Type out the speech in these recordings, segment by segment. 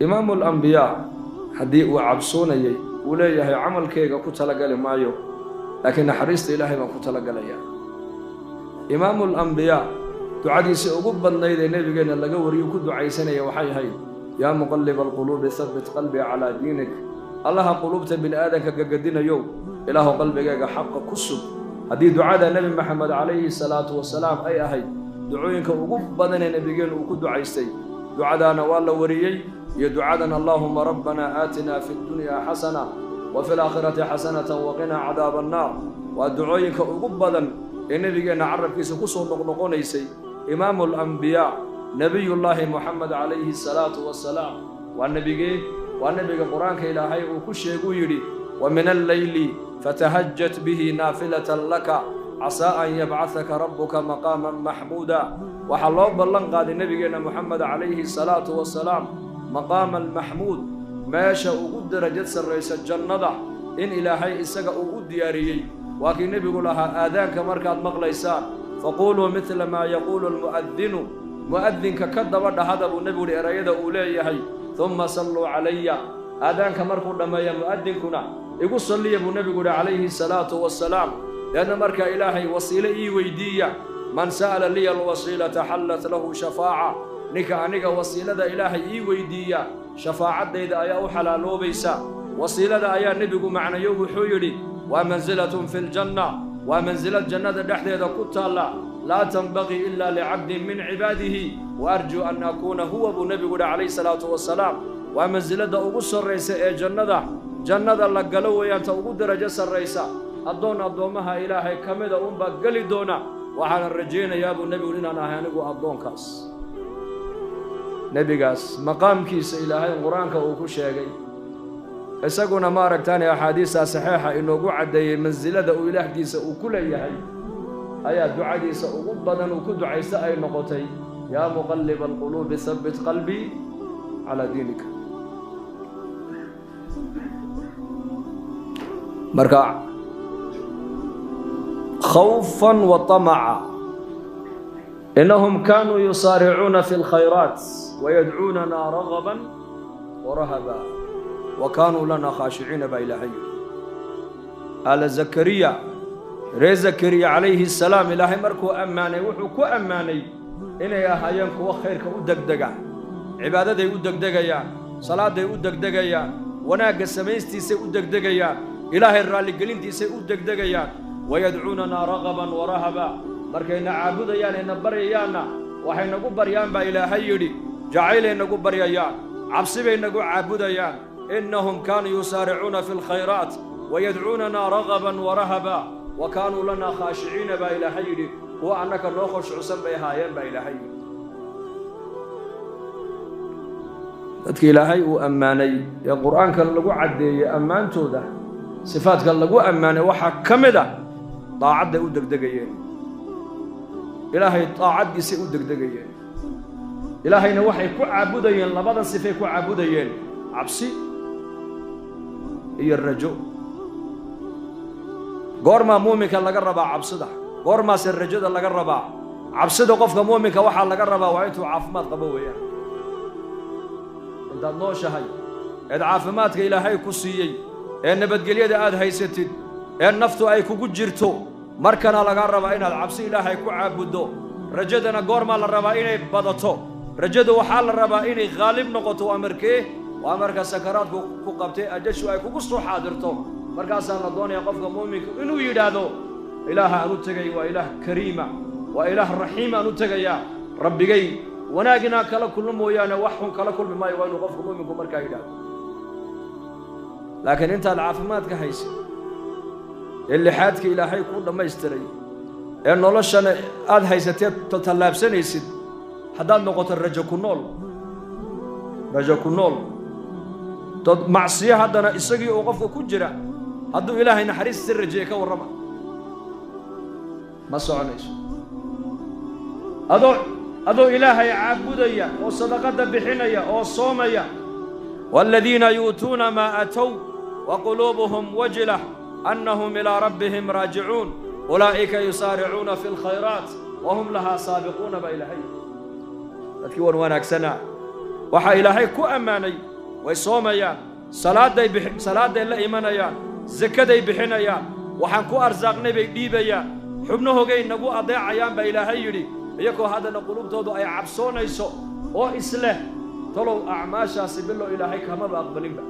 إمام الأنبياء حديء وعبسوني وليه عمل كيغا كتلقى مايو لكن حريصت إلهي ما كتلقى إمام الأنبياء دعادي سأقوب النيد نبينا اللي قوري يكون دعايسنا يوحي هاي يا مقلب القلوب ثبت قلبي على دينك الله قلوبت بن آدم كقدنا يوم إله قلبك حق كسب هذه دعاء النبي محمد عليه الصلاة والسلام أي هاي دعوينك أقوب بدنا نبينا وكون دعايستي دعاءنا والله وريي يا دعاءنا اللهم ربنا آتنا في الدنيا حسنة وفي الآخرة حسنة وقنا عذاب النار ودعوينك أقوب بدنا النبي عرف كيس كسر نقنيسي إمام الأنبياء نبي الله محمد عليه الصلاة والسلام والنبي القرآن كإلهي وكش يقولي ومن الليل فتهجت به نافلة لك عسى أن يبعثك ربك مقاما محمودا وحلو بلن قاد النبي محمد عليه الصلاة والسلام مقام المحمود ما شاء قدر جدس الرئيس الجنة إن إلهي إسقى أقود دياريي وكي النبي يقول لها آذانك مركات مغليسان فقولوا مثل ما يقول المؤذن مؤذن ككذب هذا أبو النبي لأريد أوليه ثم صلوا علي آذانك مركو لما يا مؤذن كنا يقول صلي أبو النبي عليه الصلاة والسلام لأن مركا إلهي وصيلة ويدية من سأل لي الوصيلة حلت له شفاعة نكا وصيلة إلهي ويدية شفاعة إذا أيا حلالو بيسا وصيلة أيا النبي معنا يوم حيري ومنزلة في الجنة ومنزلة جنة دحديدة كتالا لا تنبغي إلا لعبد من عباده وأرجو أن أكون هو أبو النبي عليه الصلاة والسلام ومنزلة أقص الرئيس جنة لقلو يانت أقود درجة الرئيس أدومها إلهي كمدا أمبا قلي دونا وحال الرجين يا أبو النبي لنا نهانقو أدون كاس نبي قاس مقام كيس إلهي قرآنك أوكو شاقي isaguna ma aragtaan axaadiisa saxiixa inoogu cadeeyay manzilada uu ilaahdiisa uu ku leeyahay ayaa ducadiisa ugu badan uu ku ducaysta ay noqotay yaa muqallib alquluub thabbit qalbi ala diinika marka khawfan wa tama'a innahum kanu yusari'una fil khayrat wa yad'unana raghaban wa rahaba وكانوا لنا خاشعين بإلهي آل زكريا ري زكريا عليه السلام إلهي مركو أماني وحكو أماني إنا يا هايانك وخيرك ودقدقا عبادة ودقدقا صلاة ودقدقا وناق السميستي سي ودقدقا إلهي الرالي قلنتي سي ودقدقا ويدعوننا رغبا ورهبا مركينا عابديان إنا بريانا وحين نقو بريان بإلهي يري جعيل نقو بريان عبسي نقو عابديان إنهم كانوا يسارعون في الخيرات ويدعوننا رغبا ورهبا وكانوا لنا خاشعين بإلهي وأنك نخش عسن بهايين بإلهي dadka ilaahay uu ammaanay ee quraanka lagu cadeeyay ammaantooda sifaadka lagu ammaanay waxa kamida taacada u degdegayeen ilaahay taacadiisa u degdegayeen ilaahayna waxay ku caabudayeen labada sifay ku caabudayeen cabsi iyo rajo goorma muuminka laga rabaa cabsida goorma rajada laga rabaa cabsida qofka muuminka waxa laga rabaa waa inuu caafimaad qabo weeyaan inta nooshahay caafimaadka ilaahay ku siiyay ee nabadgelyada aad haysatid ee naftu ay kugu jirto markana laga rabaa inaad cabsi ilaahay ku caabudo rajadana goorma la rabaa inay badato rajadu waxa la rabaa inay qaalib noqoto amarkee وأمرك سكرات كقبتي أجلس أي كقصو حاضرته مركز الله دوني قفك مؤمن إنه يدادو إله أنو تجي وإله كريمة وإله رحيم أنو تجي ربي جاي وناجنا كلا كل مويانا وحهم كلا كل بما يوانو قفك مؤمن كمركز يدادو لكن أنت العافمات كحيس اللي حياتك إلهي كل ما يستري إنه الله شان هذا هيستيت تطلب سنة يسد حدان نقطة الرجل كنول رجل كنول معصية هذا إسقي وقفك كجرا هذا إلهي نحرس سر جيك والرمى ما صعنيش هذا إلهي عبوديا وصدقة بحنيا وصوميا والذين يؤتون ما أتوا وقلوبهم وجلة أنهم إلى ربهم راجعون أولئك يسارعون في الخيرات وهم لها سابقون بإلهي لكن وانك سنة وحا إلهي كو أماني way soomayaan salaaday la imanayaan zakaday bixinayaan waxaan ku arsaaqnay bay dhiibayaan xubnahoogay nagu adeecayaan baa ilaahay yidhi iyagoo haddana qulubtoodu ay cabsoonayso oo isleh talow acmaashaasi bilo ilaahay kamaba aqbalinba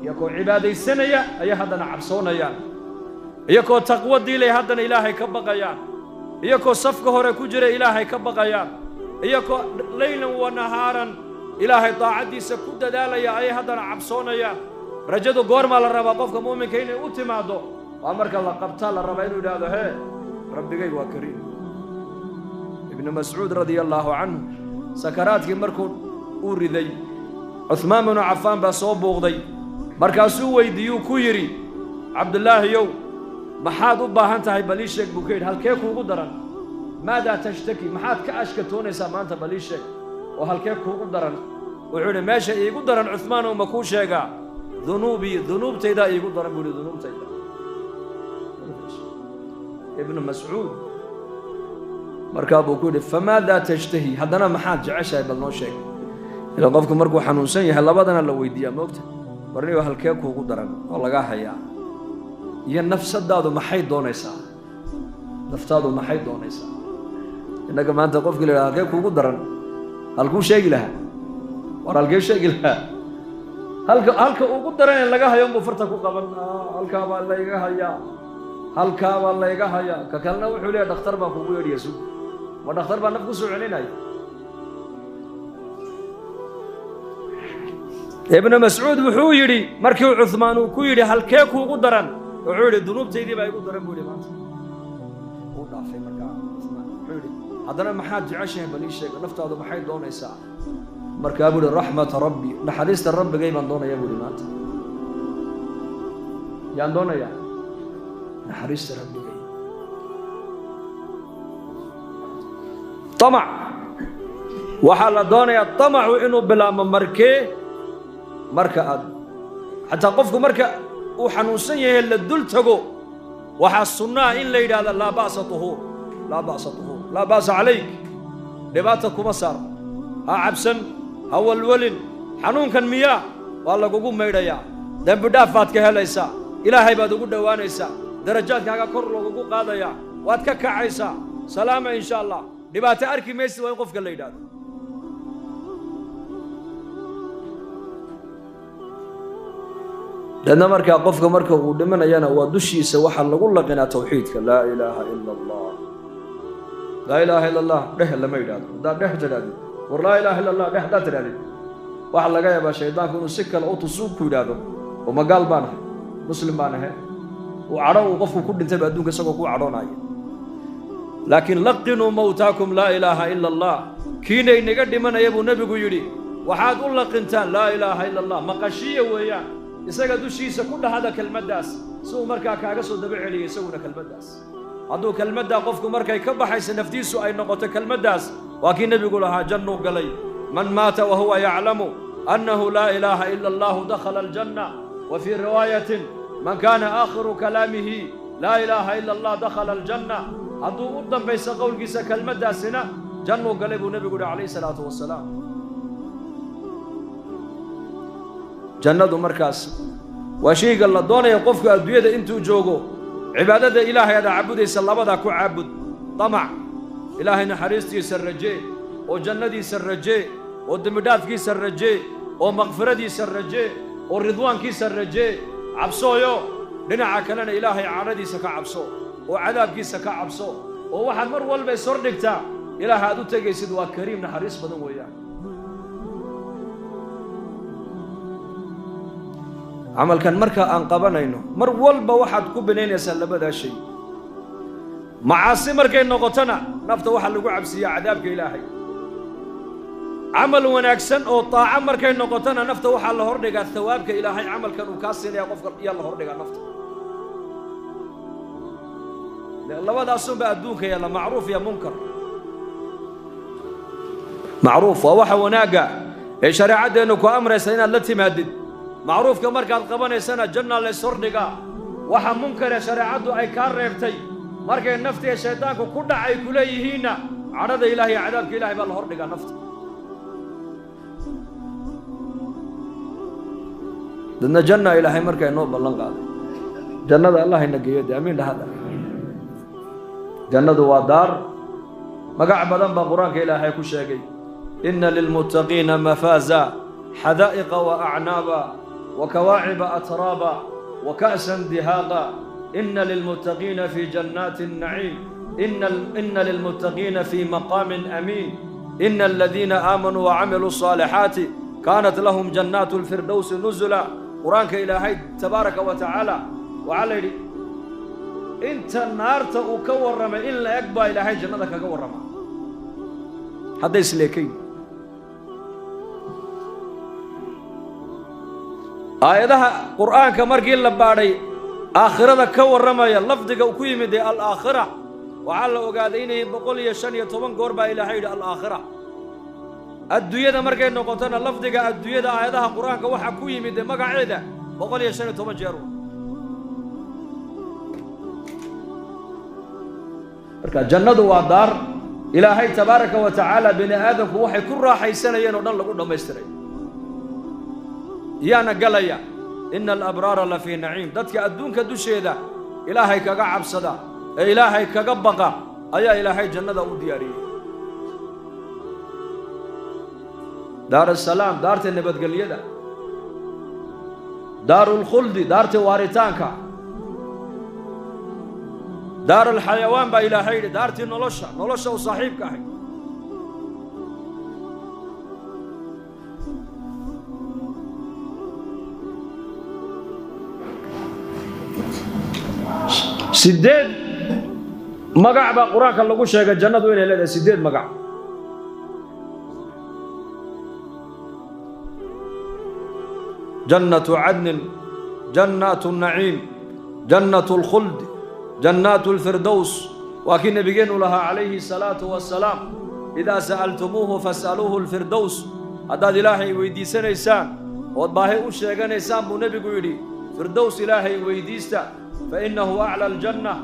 iyagoo cibaadaysanaya ayay haddana cabsoonayaan iyagoo taqwo diilay haddana ilaahay ka baqayaan iyagoo safka hore ku jira ilaahay ka baqayaan iyagoo laylan wa nahaaran ilaahay daacaddiisa ku dadaalaya ayay haddana cabsoonayaan rajadu goormaa la rabaa qofka muuminka inay u timaado waa marka la qabtaa la rabaa inuu yidhaahdo hee rabbigay waa kariim ibnu mascuud radia allaahu canhu sakaraadkii markuu uu riday cuhmaan binu cafaan baa soo buuqday markaasuu weydiiyuu ku yidhi cabdulaahiyow maxaad u baahan tahay bal ii sheeg buu ka yidhi halkee kuugu daran maadaa tashtaki maxaad ka ashkatoonaysaa maanta bal ii sheeg oo halkee kuugu daran wuxuu yidhi meesha iigu daran cuhmaanow ma kuu sheegaa dunuubtaydaa iigu daran buu yidhi dunuubtayda ibnu mascuud markaa buu ku yidhi famaadaa tashtahi haddana maxaad jeceshahay bal noo sheeg ila qofku markuu xanuunsan yahay labadana la weydiiyaa moogta warniyo halkee kuugu daran oo lagaa hayaa iyo nafsadaadu maxay doonaysaa naftaadu maxay doonaysaa innaga maanta qofkii la yidhaha halkee kuugu daran halkuu sheegi lahaa war halkee sheegi lahaa halka ugu daran ee laga hayo unbuu farta ku qaban halkaabaa layga hayaa halkaabaa layga hayaa ka kalena wuxuu leeyahay dhakhtar baa kuugu yeedhiya sug ma dhakhtar baa naf ku soo celinaya ibnu mascuud wuxuu yidhi markii cuhmaan uu ku yidhi halkee kuugu daran wuxuu yidhi dunuubtaydii baa igu daran buu yidhi maanta uu dhaafay markaa cuhmaan wuxuu yidhi haddana maxaad jeceshahay bal ii sheega naftaadu maxay doonaysaa markaa buu yidhi raxmata rabbi naxariista rabbigay baan doonayaa buu yidhi maanta yaan doonayaa naxariista rabbigay طمع waxaa la doonayaa طمعu inuu bilaabmo marka aad xataa qofku marka uu xanuunsan yahay la dul tago waxaa sunnaa in la yidhaahdo laa ba'sa طuhuur laa ba'sa calayk dhibaata kuma saar ha cabsan ha walwalin xanuunkan miyaa waa lagugu maydhayaa dembi dhaaf baad ka helaysaa ilaahay baad ugu dhowaanaysaa darajaadkaaga kor loogugu qaadayaa waad ka kacaysaa salaama in sha allah dhibaato arki maysid waa in qofka la yidhaahdo dadna markaa qofka marka uu dhimanayana waa dushiisa waxaa lagu laqinaa tawxiidka laa ilaaha ila allah laa ilaaha ila allah dheh lama yidhaahdo haddaad dheh tidhahdid war laa ilaaha illa allah dheh haddaad tidhahdid waxaa laga yaabaa shaydaanku inuu si kale u tusuub ku yidhaahdo oo magaal baan ahay muslim baan ahay uu cadho uu qofku ku dhintayba adduunka isagoo ku cadhoonaya laakiin laqinuu mawtaakum laa ilaaha ila allah kiina inaga dhimanaya buu nebigu yidhi waxaad u laqintaan laa ilaaha ila allah maqashiya weeyaan isaga dushiisa ku dhahada kelmaddaas si uu markaa kaaga soo daba celiyo isaguna kelmaddaas hadduu kelmaddaa qofku markay ka baxaysa naftiisu ay noqoto kelmaddaas waa kii nebigu lahaa jannuu galay man maata wa huwa yaclamu annahu laa ilaaha ila allahu dakhala aljanna wa fii riwaayatin man kaana aakhiru kalaamihi laa ilaaha ila allah dakhala aljanna hadduu u dambaysa qowlkiisa kelmaddaasina jannuu galay buu nebigu yihi calayhi salaatu wasalaam jannadu markaas waa shayga la doonaya qofku adduunyada intuu joogo cibaadada ilaahay aad caabudaysa labadaa ku caabud طamac ilaahay naxariistiisa rajee oo jannadiisa rajee oo dembidhaafkiisa rajee oo maqfiradiisa rajee oo ridwaankiisa rajee cabsooyo dhinaca kalena ilaahay cadhadiisa ka cabso oo cadaabkiisa ka cabso oo waxaad mar walba ishor dhigtaa ilaaha aad u tegaysid waa kariim naxariis badan weeyaan camalkan marka aan qabanayno mar walba waxaad ku binaynaysaa labadaa shay macaasi markay noqotona nafta waxaa lagu cabsiiyaa cadaabka ilaahay camal wanaagsan oo taaca markay noqotona nafta waxaa la hordhigaa thawaabka ilaahay camalkan uu kaa siinaya qofka iyaa la hordhigaa nafta labadaasunba adduunka yaalla macruuf iyo munkar macruuf waa waxa wanaagga ee shareecaddeennu ku amraysa inaad la timaadid macruufka markaad qabanaysana janna lays hordhigaa waxa munkare shareecaddu ay kaa reebtay markay naftiga shaydaanku ku dhacay ku leeyihiinna cadhada ilaah iyo cadaabka ilaahay baa la hordhigaa nafta dadna janna ilaahay markay noo ballan qaaday jannada allah ina geeyo aamiin dhahada jannadu waa daar magac badan baa quraanka ilaahay ku sheegay inna lilmuttaqiina mafaza hadaa'iqa wa a'naba wa kawa'iba atraba wa ka'san dihaqa inna lilmuttaqiina fi jannatin na'im inna lilmuttaqiina fi maqamin amin inna alladhina amanu wa 'amilus salihati kanat lahum jannatul firdaus nuzula quraanka ilaahay tabaaraka wa ta'ala wa 'alayhi inta naarta uu ka warramay in la eg baa ilaahay jannada kaga warrama hadda isleekay aayadaha quraanka markii la baaray aakhirada ka warramaya lafdiga ku yimid ee al-aakhirah waxa la ogaaday inay 115 goor baa ilaahay yiri al-aakhirah adduunyada markay noqotona lafdiga adduunyada aayadaha quraanka waxa ku yimid magaceeda 115 jeer marka jannadu waa daar ilaahay tabaaraka wa ta'ala bini aadamku waxay ku raaxaysanayeen oo dhan lagu dhameystiray yaana galaya innal abrara la fi na'im dadka adduunka dusheeda ilaahay kaga cabsada ee ilaahay kaga baqa ayaa ilaahay jannada u diyaariyay daar salaam daarta nabadgelyada daarul khuldi daarta waaritaanka دار الحيوان با إلهي دارتي نولوشا وصاحبك أحي سديد مقع با قرآن كان لقو شيئا جنة وين إليه سديد مقع جنة عدن جنات النعيم جنة الخلد جنات الفردوس وكن نبينا لها عليه الصلاة والسلام إذا سألتموه فاسألوه الفردوس هذا إلهي ويدي سنيسان وضباهي أشيغان إسان بنبي قولي فردوس إلهي ويديستا فإنه أعلى الجنة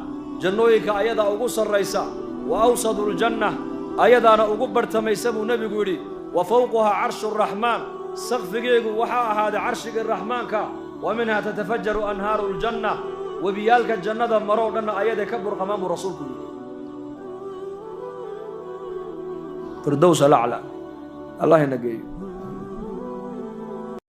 جنويك أيضا أقصر ريسا وأوسط الجنة أيضا أنا أقبر تميسا بنبي قولي وفوقها عرش الرحمن سقف جيغو وحا هذا عرش الرحمن كا ومنها تتفجر أنهار الجنة وبيالك الجنة مرودنا أيضا كبر قمام رسولك فردوس الأعلى الله ينقيه